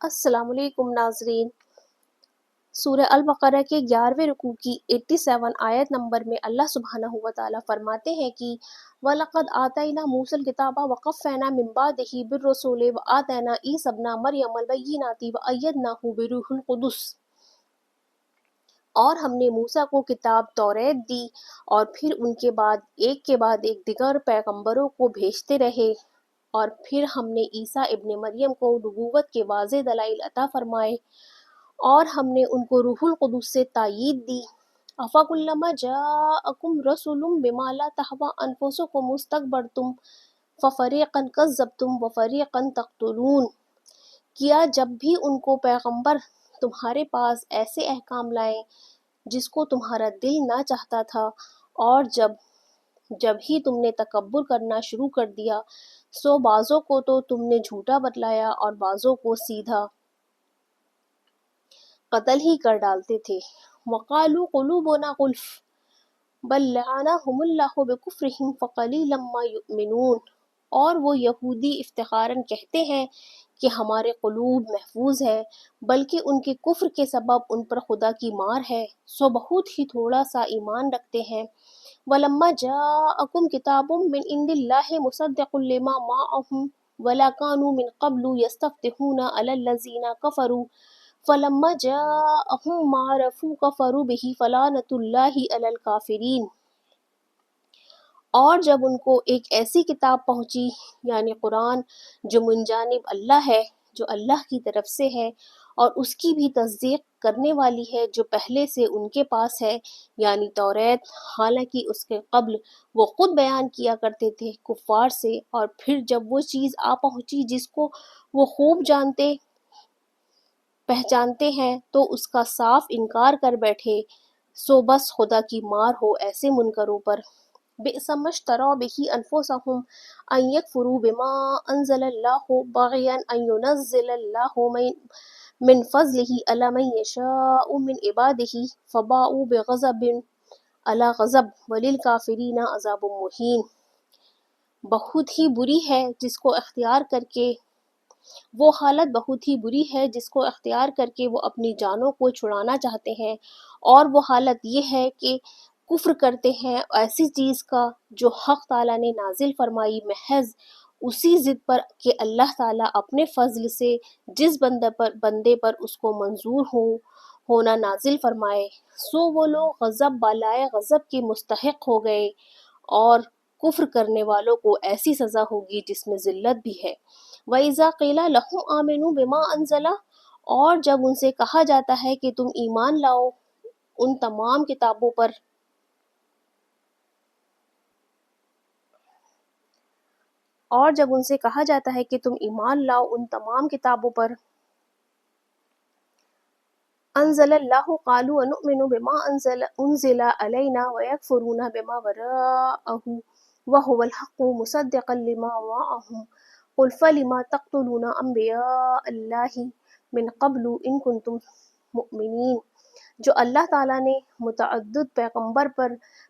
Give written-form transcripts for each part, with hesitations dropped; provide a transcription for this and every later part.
السلام علیکم ناظرین، سورہ البقرہ کے 11ویں رکوع کی 87 آیت نمبر میں اللہ سبحانہ وتعالیٰ فرماتے ہیں کہ وَلَقَدْ آتَيْنَا مُوسَى الْكِتَابَ وَقَفَّيْنَا مِن بَعْدِهِ بِالرُّسُلِ وَآتَيْنَا عِيسَى ابْنَ مَرْيَمَ الْبَيِّنَاتِ وَأَيَّدْنَاهُ بِرُوحِ الْقُدُسِ۔ اور ہم نے موسیٰ کو کتاب توریت دی اور پھر ان کے بعد ایک دیگر پیغمبروں کو بھیجتے رہے، اور پھر ہم نے عیسیٰ ابن مریم کو نبوت کے واضح دلائل عطا فرمائے اور ہم نے ان کو روح القدس سے تائید دی۔ أَفَكُلَّمَا جَاءَكُمْ رَسُولٌ بِمَا لَا تَهْوَىٰ أَنفُسُكُمُ اسْتَكْبَرْتُمْ فَفَرِيقًا كَذَّبْتُمْ وَفَرِيقًا تَقْتُلُونَ۔ کیا جب بھی ان کو پیغمبر تمہارے پاس ایسے احکام لائیں جس کو تمہارا دل نہ چاہتا تھا، اور جب ہی تم نے تکبر کرنا شروع کر دیا، سو بعضوں کو تو تم نے جھوٹا بتلایا اور بعضوں کو سیدھا قتل ہی کر ڈالتے تھے۔ وَقَالُوا قُلُوبُنَا غُلْفٌ بَل لَّعَنَهُمُ اللَّهُ بِكُفْرِهِمْ فَقَلِيلًا مَّا يُؤْمِنُونَ۔ اور وہ یہودی افتخاراً کہتے ہیں کہ ہمارے قلوب محفوظ ہے، بلکہ ان کے کفر کے سبب ان پر خدا کی مار ہے، سو بہت ہی تھوڑا سا ایمان رکھتے ہیں۔ وَلَمَّا جَاءَكُمْ كِتَابٌ مِّنْ عِندِ اللَّهِ مُصَدِّقٌ لِّمَا مَعَهُمْ وَلَا كَانُوا مِن قَبْلُ يَسْتَفْتِحُونَ عَلَى الَّذِينَ كَفَرُوا فَلَمَّا جَاءَهُم مَّا عَرَفُوا كَفَرُوا بِهِ فَلَعْنَةُ اللَّهِ عَلَى الْكَافِرِينَ۔ اور جب ان کو ایک ایسی کتاب پہنچی یعنی قرآن جو من جانب اللہ ہے، جو اللہ کی طرف سے ہے اور اس کی بھی تصدیق کرنے والی ہے جو پہلے سے ان کے پاس ہے یعنی توریت، حالانکہ اس کے قبل وہ خود بیان کیا کرتے تھے کفار سے، اور پھر جب وہ چیز آ پہنچی جس کو وہ خوب پہچانتے ہیں تو اس کا صاف انکار کر بیٹھے، سو بس خدا کی مار ہو ایسے منکروں پر۔ بئس ما اشتروا به انفسهم ان يكفروا بما انزل الله بغيا ان ينزل الله من فضله على من يشاء من عباده فباءوا بغضب على غضب وللكافرين عذاب مهين۔ بہت ہی بری ہے جس کو اختیار کر کے وہ حالت بہت ہی بری ہے جس کو اختیار کر کے وہ اپنی جانوں کو چھڑانا چاہتے ہیں، اور وہ حالت یہ ہے کہ کفر کرتے ہیں ایسی چیز کا جو حق تعالیٰ نے نازل فرمائی محض اسی ضد پر کہ اللہ تعالیٰ اپنے فضل سے جس بندے پر اس کو منظور ہونا نازل فرمائے، سو وہ لوگ غضب بالائے غضب کے مستحق ہو گئے، اور کفر کرنے والوں کو ایسی سزا ہوگی جس میں ذلت بھی ہے۔ وَإِذَا قِيلَ لَهُمْ آمِنُوا بِمَا أَنزَلَ، اور جب ان سے کہا جاتا ہے کہ تم ایمان لاؤ ان تمام کتابوں پر انزل اللہ قالوا انؤمن بما انزل علینا ویکفرون بما وراءہ وهو الحق مصدقا لما معهم قل فلم تقتلون انبیاء اللہ من قبل ان کنتم مؤمنین، جو اللہ تعالیٰ نے متعدد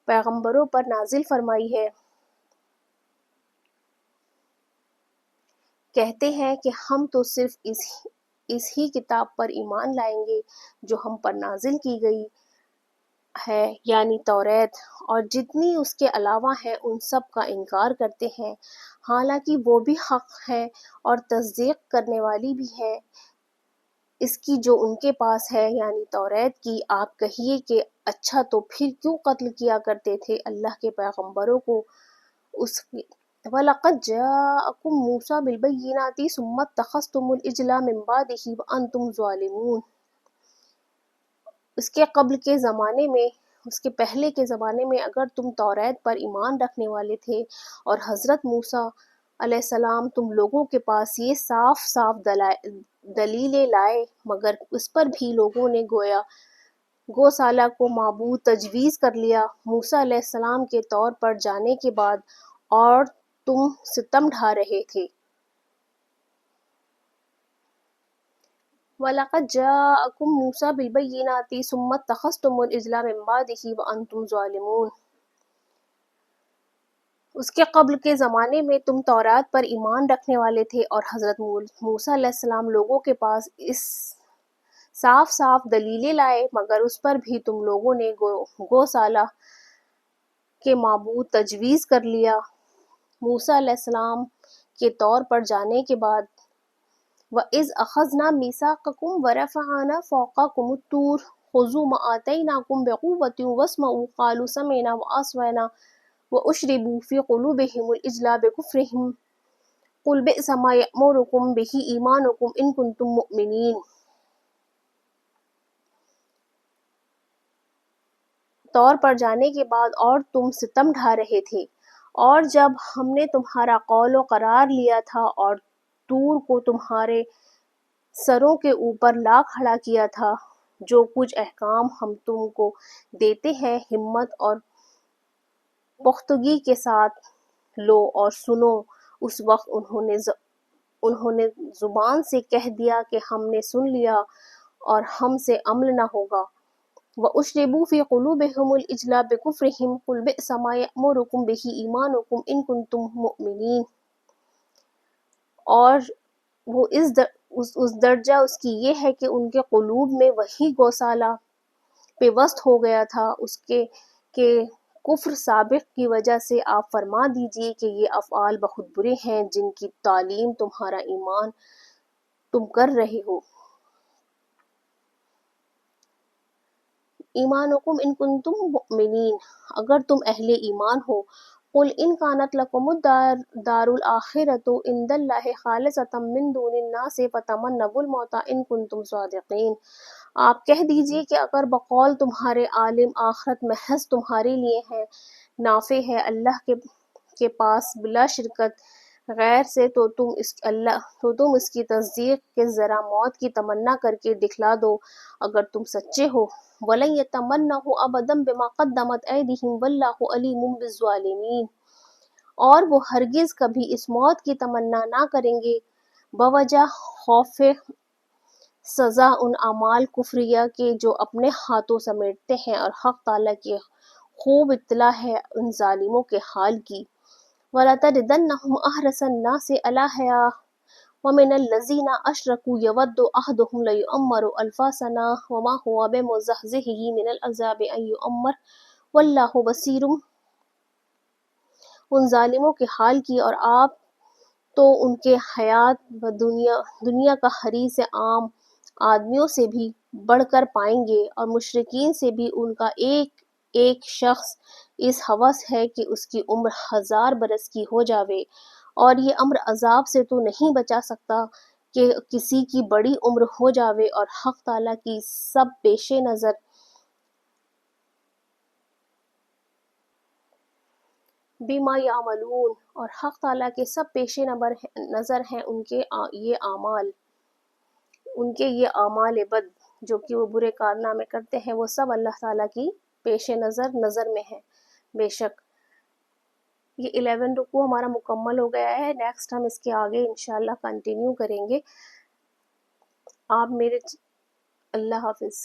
پیغمبروں پر نازل فرمائی ہے، کہتے ہیں کہ ہم تو صرف اس ہی کتاب پر ایمان لائیں گے جو ہم پر نازل کی گئی ہے یعنی توریت، اور جتنی اس کے علاوہ ہیں ان سب کا انکار کرتے ہیں، حالانکہ وہ بھی حق ہے اور تصدیق کرنے والی بھی ہے اس کی جو ان کے پاس ہے یعنی توریت کی۔ آپ کہیے کہ اچھا تو پھر کیوں قتل کیا کرتے تھے اللہ کے پیغمبروں کو؟ وَلَقَدْ جَاءَكُم مُوسَىٰ بِالْبَيِّنَاتِ ثُمَّ اتَّخَذْتُمُ الْعِجْلَ مِن بَعْدِهِ وَأَنْتُمْ ظَالِمُونَ۔ اس کے پہلے کے زمانے میں اگر تم توریت پر ایمان رکھنے والے تھے اور حضرت موسیٰ علیہ السلام تم لوگوں کے پاس یہ صاف دلیلیں لائے، مگر اس پر بھی لوگوں نے گوسالہ کو معبود تجویز کر لیا موسیٰ علیہ السلام کے طور پر جانے کے بعد، اور تم ستم ڈھا رہے تھے۔ وَلَقَدْ جَاءَكُم مُوسَىٰ بِالْبَيِّنَاتِ ثُمَّ اتَّخَذْتُمُ الْعِجْلَ مِن بَعْدِهِ وَأَنْتُمْ ظَالِمُونَ۔ اس کے قبل کے زمانے میں تم تورات پر ایمان رکھنے والے تھے اور حضرت موسیٰ علیہ السلام لوگوں کے پاس اس صاف صاف دلیلیں لائے، مگر اس پر بھی تم لوگوں نے گوسالہ کے معبود تجویز کر لیا۔ موسیٰ علیہ السلام کے طور پر جانے کے بعد وَإِذْ أَخَذْنَا مِيثَاقَكُمْ وَرَفَعْنَا فَوْقَكُمُ الطُّورَ خُذُوا مَا آتَيْنَاكُمْ بِقُوَّةٍ وَاسْمَعُوا قَالُوا سَمِعْنَا وَعَصَيْنَا وَأُشْرِبُوا فِي قُلُوبِهِمُ الْإِجْلَ بِكُفْرِهِمْ قُلْ بِئْسَ مَا يَأْمُرُكُمْ بِهِ إِيمَانُكُمْ إِن كُنتُم مُّؤْمِنِينَ۔ طور پر جانے کے بعد اور تم ستم ڈھا رہے تھے، اور جب ہم نے تمہارا قول و قرار لیا تھا اور طور کو تمہارے سروں کے اوپر لا کھڑا کیا تھا، جو کچھ احکام ہم تم کو دیتے ہیں ہمت اور پختگی کے ساتھ لو اور سنو۔ اس وقت انہوں نے زبان سے کہہ دیا کہ ہم نے سن لیا اور ہم سے عمل نہ ہوگا۔ وَأُشْرِبُوا فِي قُلُوبِهِمُ الْإِجْلَ بِكُفْرِهِمْ قُلْ بِئْسَ مَا يَأْمُرُكُمْ بِهِ إِيمَانُكُمْ إِن كُنتُم مُّؤْمِنِينَ۔ اور وہ اس درجہ اس کی یہ ہے کہ ان کے قلوب میں وہی گوسالہ پیوست ہو گیا تھا اس کے کہ کفر سابق کی وجہ سے آپ فرما دیجئے کہ یہ افعال بہت برے ہیں جن کی تعلیم تمہارا ایمان تم کر رہے ہو۔ ایمانکم ان کنتم مؤمنین، اگر تم اہل ایمان ہو۔ قل ان کانت لکم الدار الآخرۃ عند اللہ خالصۃ من دون الناس فتمنوا الموت ان کنتم صادقین۔ آپ کہہ دیجئے کہ اگر بقول تمہارے عالم آخرت محض تمہارے لیے ہے، نافع ہے اللہ کے پاس بلا شرکت غیر سے، تو تم اس کی تصدیق کے ذرا موت کی تمنا کر کے دکھلا دو اگر تم سچے ہو۔ وَلَن يَتَمَنَّوْهُ أَبَدًا بِمَا قَدَّمَتْ أَيْدِيهِمْ وَاللَّهُ عَلِيمٌ بِالظَّالِمِينَ۔ اور وہ ہرگز کبھی اس موت کی تمنا نہ کریں گے بوجہ خوف سزا ان اعمال کفریہ کے جو اپنے ہاتھوں سمیٹتے ہیں، اور حق تعالیٰ کی خوب اطلاع ہے ان ظالموں کے حال کی۔ وَلَتَجِدَنَّهُمْ أَحْرَصَ النَّاسِ عَلَىٰ حَيَاةٍ وَمِنَ الَّذِينَ أَشْرَكُوا يَوَدُّ أَحَدُهُمْ لَوْ يُعَمَّرُ أَلْفَ سَنَةٍ وَمَا هُوَ بِمُزَحْزِحِهِ مِنَ الْعَذَابِ أَن يُعَمَّرَ وَاللَّهُ بَصِيرٌ۔ ان ظالموں کے حال کی، اور آپ تو ان کے حیات دنیا کا حریص عام آدمیوں سے بھی بڑھ کر پائیں گے، اور مشرکین سے بھی ان کا ایک ایک شخص اس ہوس ہے کہ اس کی عمر 1000 برس کی ہو جاوے، اور یہ امر عذاب سے تو نہیں بچا سکتا کہ کسی کی بڑی عمر ہو جاوے، اور حق تعالیٰ کی سب پیش نظر بما یعملون، اور حق تعالیٰ کے سب پیش نظر ہیں ان کے یہ اعمال بد جو کہ وہ برے کارنامے کرتے ہیں، وہ سب اللہ تعالیٰ کی پیش نظر میں ہے۔ بے شک یہ 11 رکوع ہمارا مکمل ہو گیا ہے، نیکسٹ ہم اس کے آگے انشاءاللہ کنٹینیو کریں گے۔ آپ میرے اللہ حافظ۔